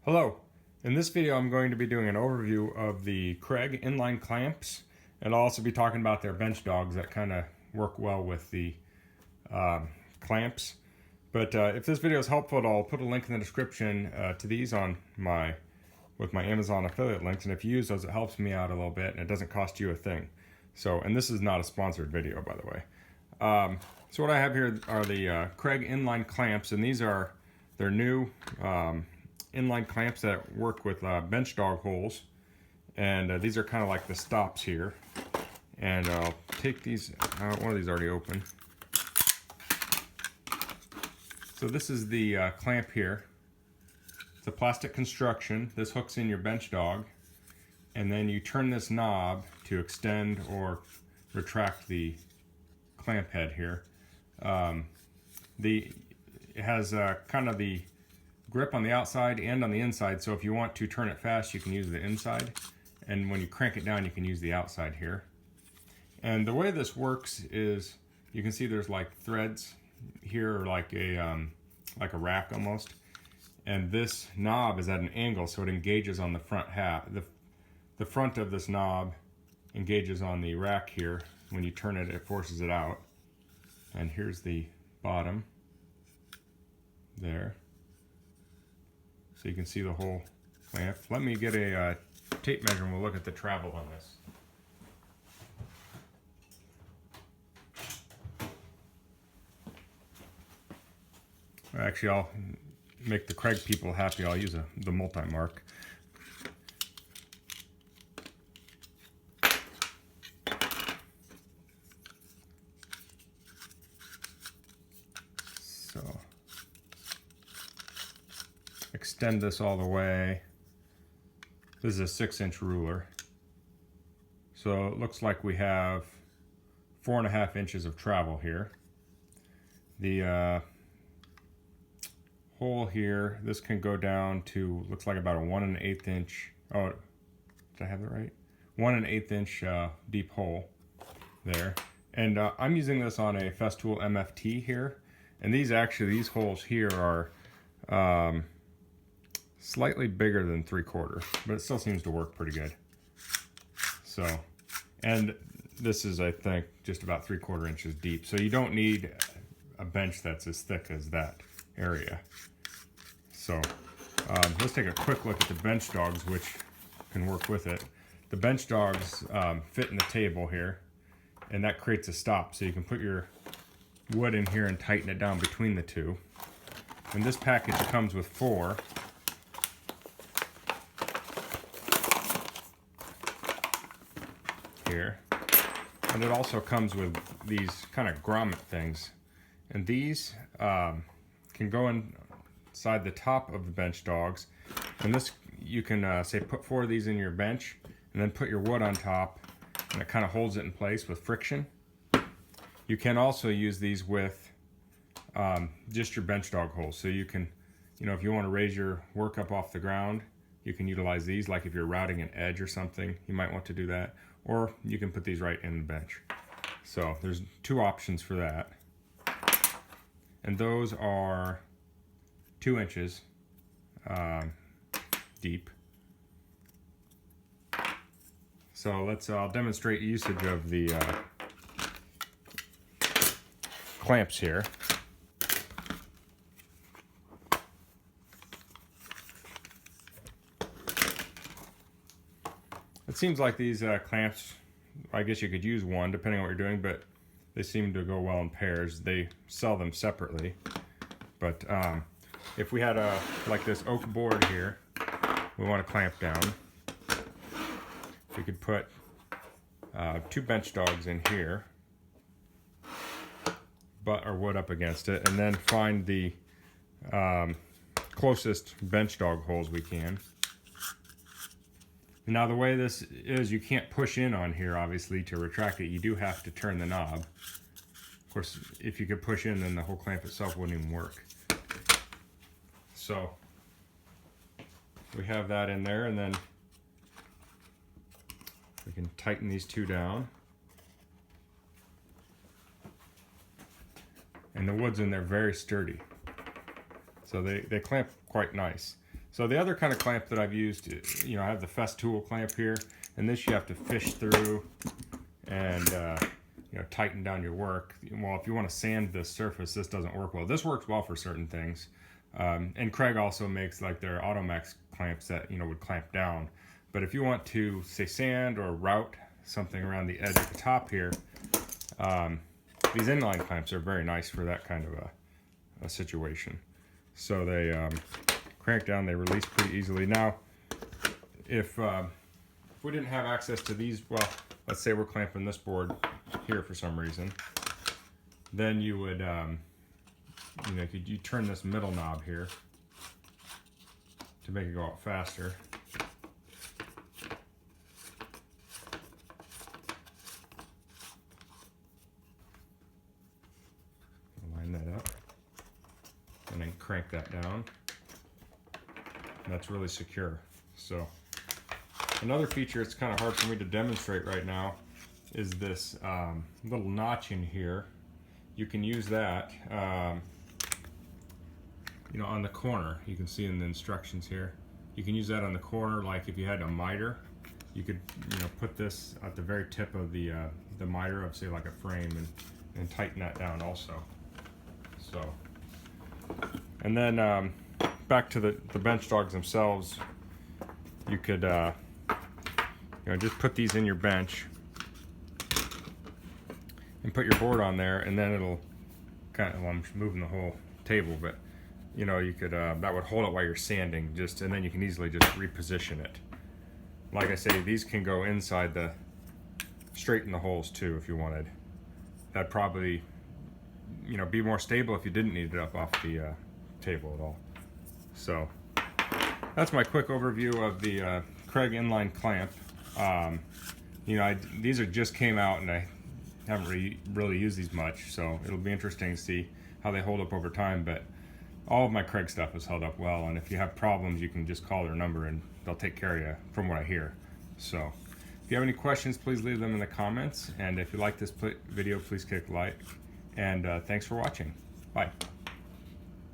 Hello. In this video I'm going to be doing an overview of the Kreg Inline Clamps, and I'll also be talking about their bench dogs that kind of work well with the clamps. But if this video is helpful, I'll put a link in the description to these on with my Amazon affiliate links, and if you use those it helps me out a little bit and it doesn't cost you a thing. So, and this is not a sponsored video, by the way. So what I have here are the Kreg Inline Clamps, and these are their new inline clamps that work with bench dog holes, and these are kind of like the stops here. And I'll take these out. One of these already open. So this is the clamp here. It's a plastic construction. This hooks in your bench dog, and then you turn this knob to extend or retract the clamp head here. It has kind of the grip on the outside and on the inside, so if you want to turn it fast you can use the inside, and when you crank it down you can use the outside here. And the way this works is you can see there's like threads here, or like a rack almost, and this knob is at an angle so it engages on the front half. The front of this knob engages on the rack here. When you turn it, it forces it out, and here's the bottom there, so you can see the whole clamp. Let me get a tape measure and we'll look at the travel on this. Actually, I'll make the Kreg people happy. I'll use the multi-mark. So extend this all the way. This is a 6-inch ruler. So it looks like we have 4.5 inches of travel here. The hole here, this can go down to, looks like about a 1 1/8 inch. Oh, did I have that right? 1 1/8 inch deep hole there. And I'm using this on a Festool MFT here. And these holes here are slightly bigger than 3/4, but it still seems to work pretty good. So, and this is, I think, just about 3/4 inches deep. So you don't need a bench that's as thick as that area. So let's take a quick look at the bench dogs, which can work with it. The bench dogs fit in the table here, and that creates a stop, so you can put your wood in here and tighten it down between the two. And this package comes with 4. Here, and it also comes with these kind of grommet things, and these can go inside the top of the bench dogs, and this you can say put 4 of these in your bench and then put your wood on top, and it kind of holds it in place with friction. You can also use these with just your bench dog holes, so you can, if you want to raise your work up off the ground, you can utilize these. Like if you're routing an edge or something, you might want to do that. Or you can put these right in the bench. So there's 2 options for that. And those are 2 inches deep. So I'll demonstrate usage of the clamps here. It seems like these clamps, I guess you could use one depending on what you're doing, but they seem to go well in pairs. They sell them separately. But if we had like this oak board here, we want to clamp down, we could put 2 bench dogs in here, butt our wood up against it, and then find the closest bench dog holes we can. Now the way this is, you can't push in on here obviously to retract it. You do have to turn the knob. Of course, if you could push in, then the whole clamp itself wouldn't even work. So we have that in there, and then we can tighten these 2 down. And the wood's in there very sturdy. So they clamp quite nice. So the other kind of clamp that I've used, you know, I have the Festool clamp here, and this you have to fish through and you know, tighten down your work. Well, if you want to sand this surface, this doesn't work well. This works well for certain things. And Kreg also makes like their Automax clamps that, you know, would clamp down. But if you want to, say, sand or route something around the edge at the top here, these inline clamps are very nice for that kind of a situation. So they crank down, they release pretty easily. Now, if we didn't have access to these, well, let's say we're clamping this board here for some reason, then you would, you know, you turn this middle knob here to make it go out faster. Line that up, and then crank that down. And that's really secure. So another feature, it's kind of hard for me to demonstrate right now, is this little notch in here. You can use that, you know, on the corner. You can see in the instructions here. You can use that on the corner, like if you had a miter, you could, you know, put this at the very tip of the miter of, say, like a frame, and tighten that down also. So, and then back to the bench dogs themselves, you could, you know, just put these in your bench and put your board on there, and then it'll kind of, well, I'm moving the whole table, but you know, you could, that would hold it while you're sanding, just, and then you can easily just reposition it. Like I say, these can go inside the, straight in the holes too, if you wanted. That'd probably, you know, be more stable if you didn't need it up off the table at all. So that's my quick overview of the Kreg Inline clamp. You know, these are just came out, and I haven't really used these much, so it'll be interesting to see how they hold up over time. But all of my Kreg stuff has held up well, and if you have problems, you can just call their number and they'll take care of you, from what I hear. So if you have any questions, please leave them in the comments, and if you like this video, please click like, and thanks for watching. Bye.